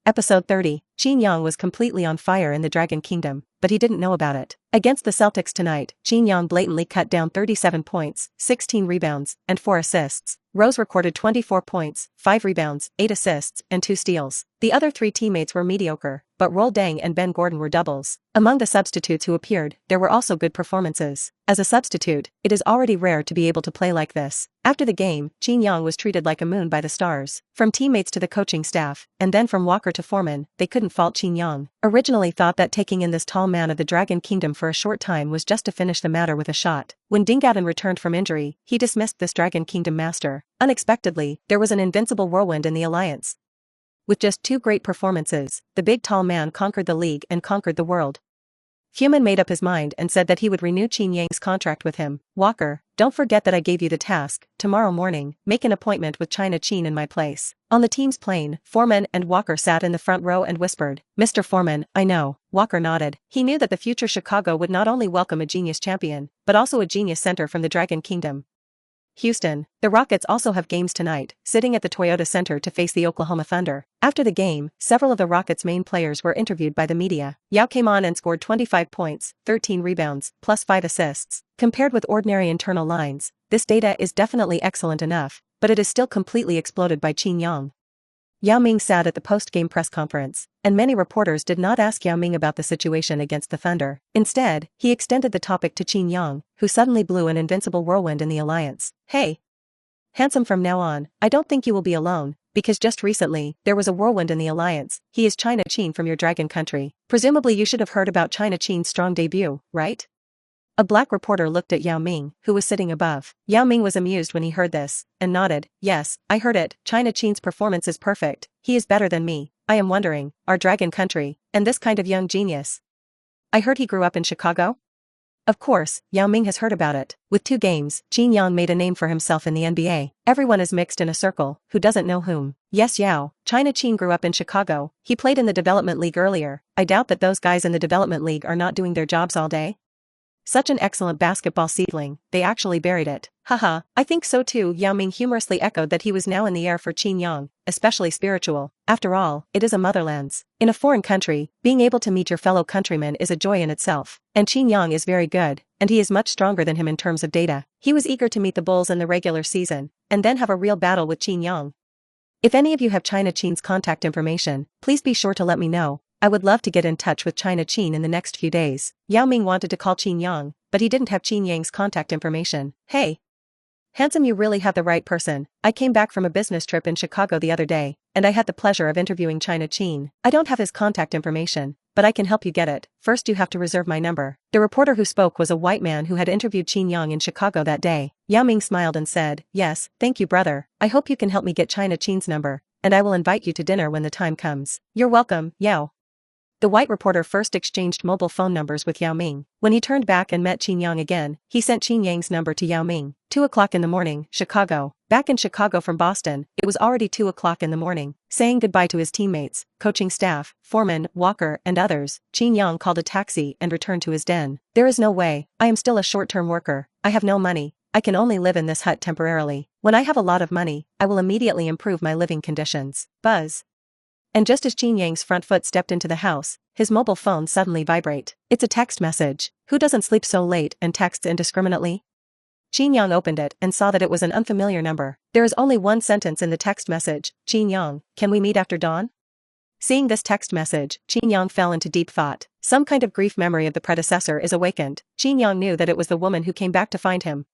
Episode 30, Qin Yang was completely on fire in the Dragon Kingdom, but he didn't know about it. Against the Celtics tonight, Qin Yang blatantly cut down 37 points, 16 rebounds, and 4 assists. Rose recorded 24 points, 5 rebounds, 8 assists, and 2 steals. The other 3 teammates were mediocre, but Roll Deng and Ben Gordon were doubles. Among the substitutes who appeared, there were also good performances. As a substitute, it is already rare to be able to play like this. After the game, Qin Yang was treated like a moon by the stars. From teammates to the coaching staff, and then from Walker to Foreman, they couldn't fault Qin Yang. Originally thought that taking in this tall man of the Dragon Kingdom for a short time was just to finish the matter with a shot. When Dingadin returned from injury, he dismissed this Dragon Kingdom master. Unexpectedly, there was an invincible whirlwind in the alliance. With just 2 great performances, the big tall man conquered the league and conquered the world. Fuman made up his mind and said that he would renew Qin Yang's contract with him. Walker, don't forget that I gave you the task. Tomorrow morning, make an appointment with China Qin in my place. On the team's plane, Foreman and Walker sat in the front row and whispered, Mr. Foreman, I know. Walker nodded. He knew that the future Chicago would not only welcome a genius champion, but also a genius center from the Dragon Kingdom. Houston, the Rockets also have games tonight, sitting at the Toyota Center to face the Oklahoma Thunder. After the game, several of the Rockets' main players were interviewed by the media. Yao came on and scored 25 points, 13 rebounds, plus 5 assists. Compared with ordinary internal lines, this data is definitely excellent enough, but it is still completely exploded by Qin Yang. Yao Ming sat at the post-game press conference, and many reporters did not ask Yao Ming about the situation against the Thunder. Instead, he extended the topic to Qin Yang, who suddenly blew an invincible whirlwind in the alliance. Hey! Handsome, from now on, I don't think you will be alone, because just recently, there was a whirlwind in the alliance. He is China Qin from your Dragon Country. Presumably you should have heard about China Qin's strong debut, right? A black reporter looked at Yao Ming, who was sitting above. Yao Ming was amused when he heard this, and nodded. Yes, I heard it. China Qin's performance is perfect. He is better than me. I am wondering, our Dragon Country, and this kind of young genius. I heard he grew up in Chicago? Of course, Yao Ming has heard about it. With 2 games, Qin Yang made a name for himself in the NBA. Everyone is mixed in a circle, who doesn't know whom. Yes, Yao, China Qin grew up in Chicago. He played in the development league earlier. I doubt that those guys in the development league are not doing their jobs all day. Such an excellent basketball seedling, they actually buried it. Haha, I think so too. Yao Ming humorously echoed that he was now in the air for Qin Yang, especially spiritual. After all, it is a motherlands. In a foreign country, being able to meet your fellow countrymen is a joy in itself. And Qin Yang is very good, and he is much stronger than him in terms of data. He was eager to meet the Bulls in the regular season, and then have a real battle with Qin Yang. If any of you have China Qin's contact information, please be sure to let me know. I would love to get in touch with China Qin in the next few days. Yao Ming wanted to call Qin Yang, but he didn't have Qin Yang's contact information. Hey! Handsome, you really have the right person. I came back from a business trip in Chicago the other day, and I had the pleasure of interviewing China Qin. I don't have his contact information, but I can help you get it. First you have to reserve my number." The reporter who spoke was a white man who had interviewed Qin Yang in Chicago that day. Yao Ming smiled and said, "Yes, thank you brother. I hope you can help me get China Qin's number, and I will invite you to dinner when the time comes." "You're welcome, Yao." The white reporter first exchanged mobile phone numbers with Yao Ming. When he turned back and met Qin Yang again, he sent Qin Yang's number to Yao Ming. 2 o'clock in the morning, Chicago. Back in Chicago from Boston, it was already 2 o'clock in the morning. Saying goodbye to his teammates, coaching staff, foreman, Walker, and others, Qin Yang called a taxi and returned to his den. "There is no way. I am still a short-term worker. I have no money. I can only live in this hut temporarily. When I have a lot of money, I will immediately improve my living conditions." Buzz. And just as Qin Yang's front foot stepped into the house, his mobile phone suddenly vibrate. It's a text message. Who doesn't sleep so late and texts indiscriminately? Qin Yang opened it and saw that it was an unfamiliar number. There is only one sentence in the text message. "Qin Yang, can we meet after dawn?" Seeing this text message, Qin Yang fell into deep thought. Some kind of grief memory of the predecessor is awakened. Qin Yang knew that it was the woman who came back to find him,